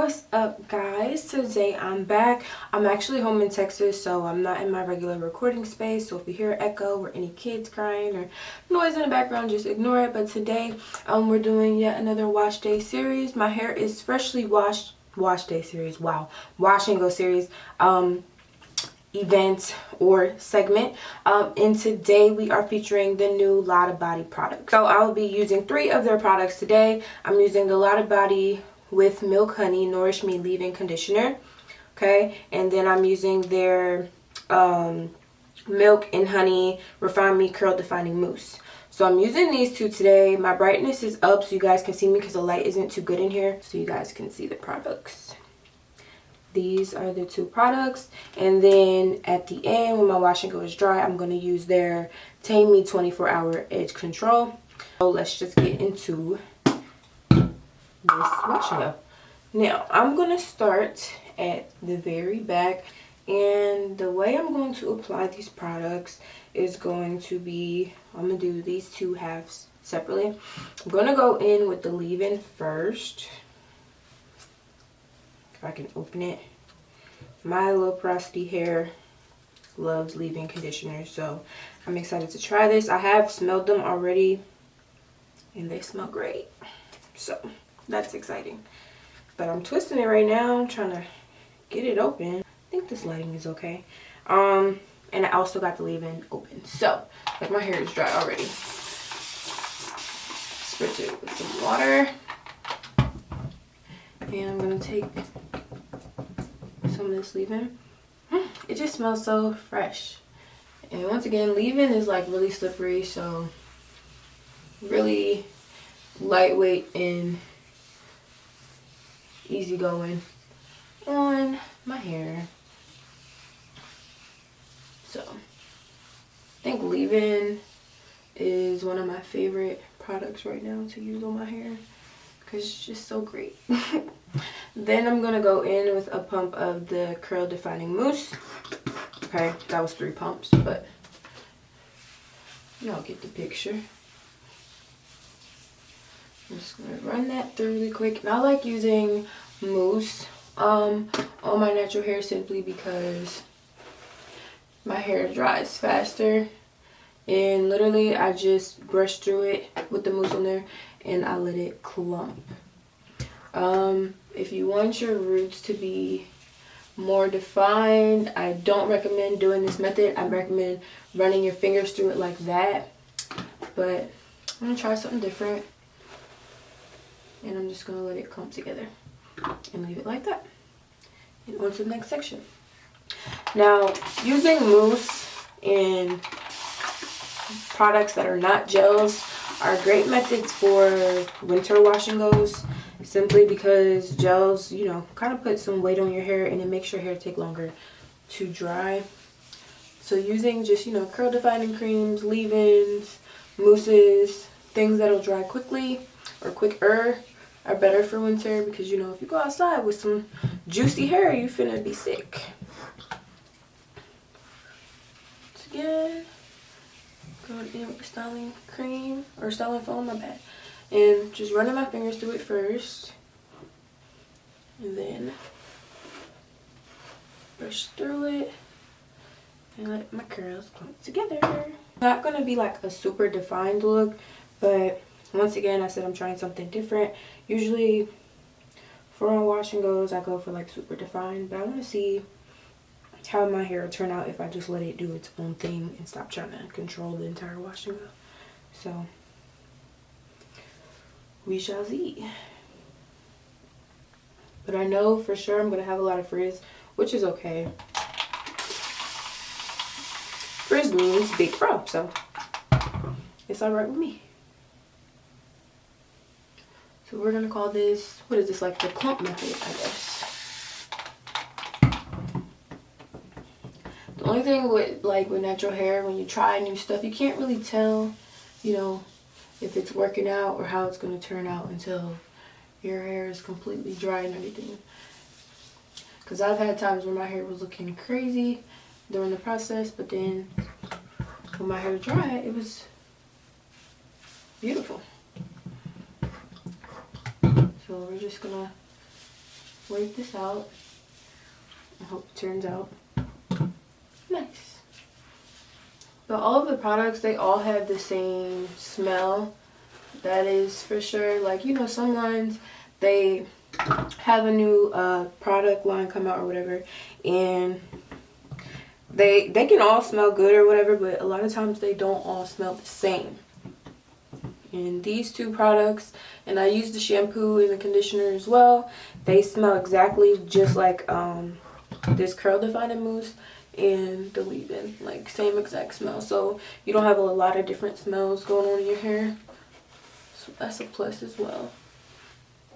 What's up, guys? Today I'm back. I'm actually home in Texas, so I'm not in my regular recording space. So if you hear echo or any kids crying or noise in the background, just ignore it. But today we're doing yet another wash day series. My hair is freshly washed. Wash day series, wow. Wash and go series event or segment, and today we are featuring the new Lottabody product. So I will be using 3 of their products today. I'm using the Lottabody with Milk Honey Nourish Me leave-in conditioner, okay, and then I'm using their Milk and Honey Refine Me Curl Defining Mousse. So I'm using these 2 today. My brightness is up so you guys can see me because the light isn't too good in here, so you guys can see the products. These are the 2 products, and then at the end when my wash and go is dry, I'm going to use their Tame 24-hour edge control. So let's just get into this wash and go. Now I'm going to start at the very back, and the way I'm going to apply these products is going to be, I'm going to do these 2 halves separately. I'm going to go in with the leave-in first. If I can open it. My low porosity hair loves leave-in conditioner, so I'm excited to try this. I have smelled them already and they smell great, so that's exciting. But I'm twisting it right now. I'm trying to get it open. I think this lighting is okay. And I also got the leave-in open, so like my hair is dry already. Spritz it with some water, and I'm gonna take some of this leave-in. It just smells so fresh. And once again, leave-in is like really slippery, so really lightweight and easygoing on my hair. So I think leave-in is one of my favorite products right now to use on my hair because it's just so great. Then I'm gonna go in with a pump of the curl defining mousse. Okay, that was 3 pumps, but y'all get the picture. I'm just gonna run that through really quick. And I like using mousse on my natural hair simply because my hair dries faster, and literally I just brush through it with the mousse on there and I let it clump. If you want your roots to be more defined, I don't recommend doing this method. I recommend running your fingers through it like that, but I'm gonna try something different, and I'm just gonna let it clump together and leave it like that. And on to the next section. Now, using mousse and products that are not gels are great methods for winter wash and goes, simply because gels, you know, kind of put some weight on your hair and it makes your hair take longer to dry. So using just, you know, curl defining creams, leave-ins, mousses, things that'll dry quickly or quicker are better for winter, because, you know, if you go outside with some juicy hair, you finna be sick. Once again, going in with the styling cream, or styling foam, my bad. And just running my fingers through it first. And then brush through it and let my curls clump together. Not going to be like a super defined look, but once again, I said I'm trying something different. Usually for my wash and goes, I go for like super defined, but I want to see how my hair will turn out if I just let it do its own thing and stop trying to control the entire wash and go. So we shall see. But I know for sure I'm going to have a lot of frizz, which is okay. Frizz means big fro, so it's alright with me. So we're going to call this, what is this, like the clump method, I guess. The only thing with natural hair, when you try new stuff, you can't really tell, you know, if it's working out or how it's going to turn out until your hair is completely dry and everything. Because I've had times where my hair was looking crazy during the process, but then when my hair dried, it was beautiful. So we're just gonna work this out. I hope it turns out nice. But all of the products, they all have the same smell. That is for sure. Like, you know, some lines, they have a new product line come out or whatever, and they can all smell good or whatever, but a lot of times they don't all smell the same. And these two products, and I use the shampoo and the conditioner as well, they smell exactly just like this curl defining mousse and the leave-in, like same exact smell. So you don't have a lot of different smells going on in your hair, so that's a plus as well.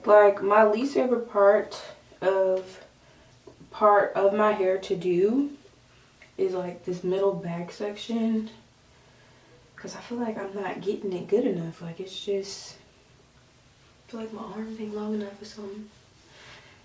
Like, my least favorite part of my hair to do is like this middle back section, because I feel like I'm not getting it good enough. Like, it's just, I feel like my arms ain't long enough or something.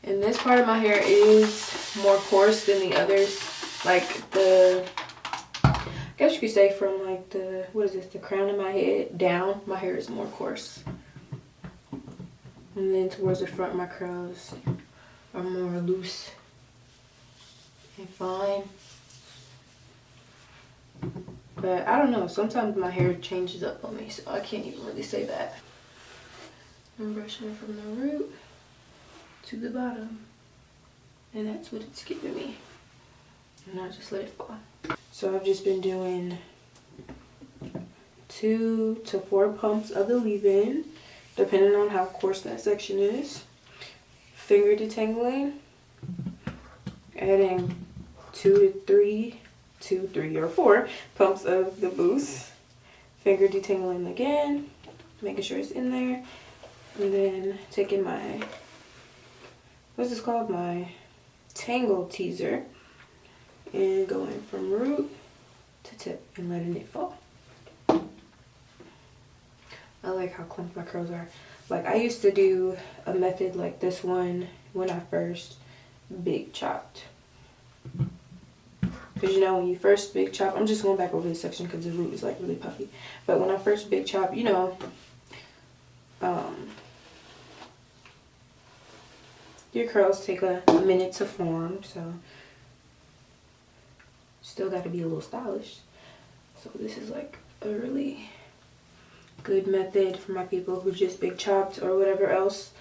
And this part of my hair is more coarse than the others. Like, I guess you could say from like the, what is this, the crown of my head down, my hair is more coarse. And then towards the front, my curls are more loose and fine. But I don't know, sometimes my hair changes up on me, so I can't even really say that. I'm brushing it from the root to the bottom, and that's what it's giving me. And I just let it fall. So I've just been doing 2 to 4 pumps of the leave-in, depending on how coarse that section is. Finger detangling, adding 2 to 3 or 4 pumps of the mousse. Finger detangling again, making sure it's in there. And then taking my, what's this called? My Tangle Teaser. And going from root to tip and letting it fall. I like how clumped my curls are. Like, I used to do a method like this one when I first big chopped. Because, you know, when you first big chop, I'm just going back over this section because the root is like really puffy. But when I first big chop, you know, your curls take a minute to form, so still got to be a little stylish. So this is like a really good method for my people who just big chopped or whatever else.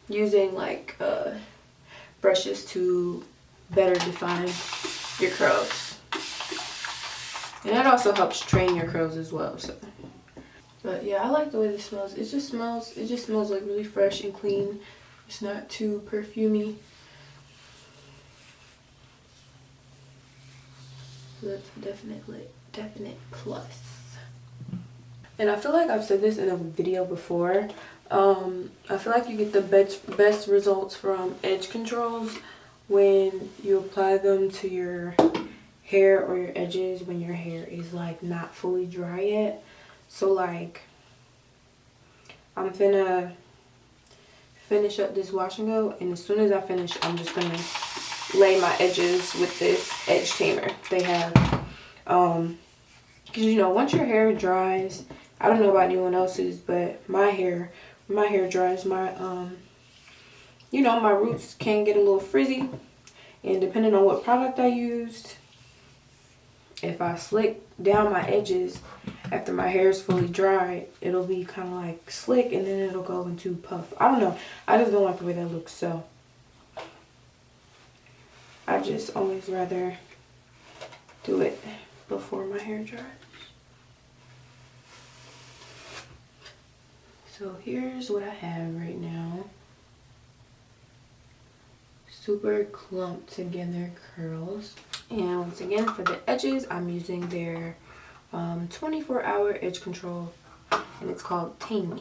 Using like brushes to better define your curls. And that also helps train your curls as well. So, but yeah, I like the way this smells. It just smells like really fresh and clean. It's not too perfumey. So that's definite plus. And I feel like I've said this in a video before. I feel like you get the best results from edge controls when you apply them to your hair or your edges when your hair is like not fully dry yet. So like, I'm finna finish up this wash and go, and as soon as I finish, I'm just gonna lay my edges with this edge tamer they have. Because, you know, once your hair dries, I don't know about anyone else's, but my hair dries, you know, my roots can get a little frizzy, and depending on what product I used, if I slick down my edges after my hair is fully dry, it'll be kind of like slick, and then it'll go into puff. I don't know, I just don't like the way that looks, so I just always rather do it before my hair dries. So here's what I have right now. Super clumped together curls. And once again, for the edges, I'm using their 24-hour edge control, and it's called Tame.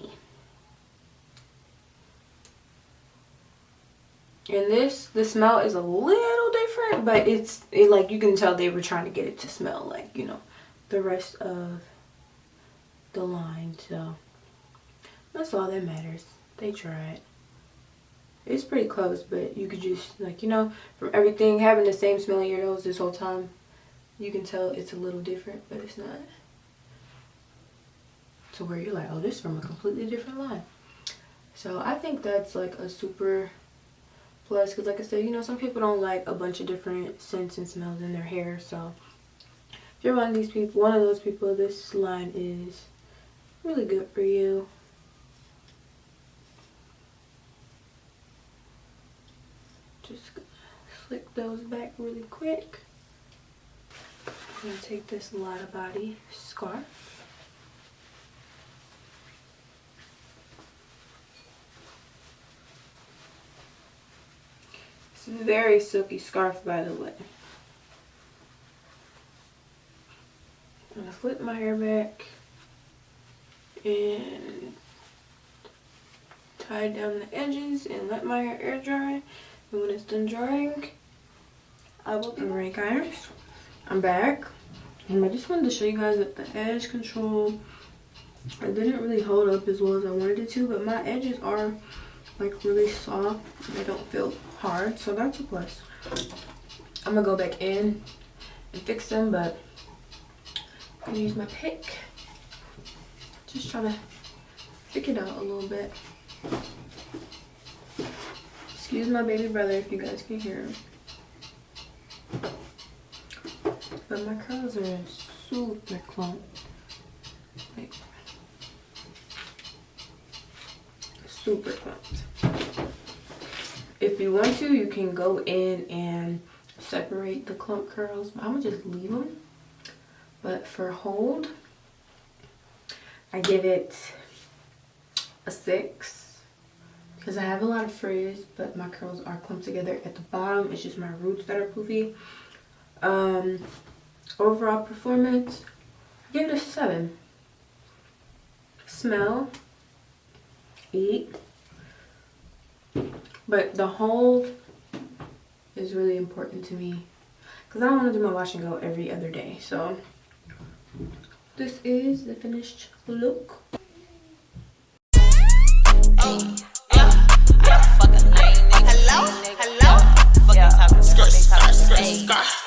And the smell is a little different, but it like, you can tell they were trying to get it to smell like, you know, the rest of the line. So that's all that matters. They tried. It's pretty close, but you could just, like, you know, from everything having the same smell in your nose this whole time, you can tell it's a little different, but it's not to where you're like, oh, this is from a completely different line. So I think that's like a super plus, because like I said, you know, some people don't like a bunch of different scents and smells in their hair. So if you're one of these people, one of those people, this line is really good for you. Just gonna flick those back really quick. I'm gonna take this Lottabody scarf. It's a very silky scarf, by the way. I'm gonna flip my hair back and tie down the edges and let my hair air dry. And when it's done drying, I will be right, guys. I'm back. And I just wanted to show you guys that the edge control, it didn't really hold up as well as I wanted it to, but my edges are like really soft. They don't feel hard, so that's a plus. I'm gonna go back in and fix them, but I'm gonna use my pick. Just trying to pick it out a little bit. Excuse my baby brother if you guys can hear him. But my curls are super clumped. Like, super clumped. If you want to, you can go in and separate the clump curls, but I'm gonna just leave them. But for hold, I give it a 6. Because I have a lot of frizz, but my curls are clumped together at the bottom. It's just my roots that are poofy. Overall performance, give it a 7. Smell, 8. But the hold is really important to me, because I don't want to do my wash and go every other day. So this is the finished look. Hello? Fucking talking.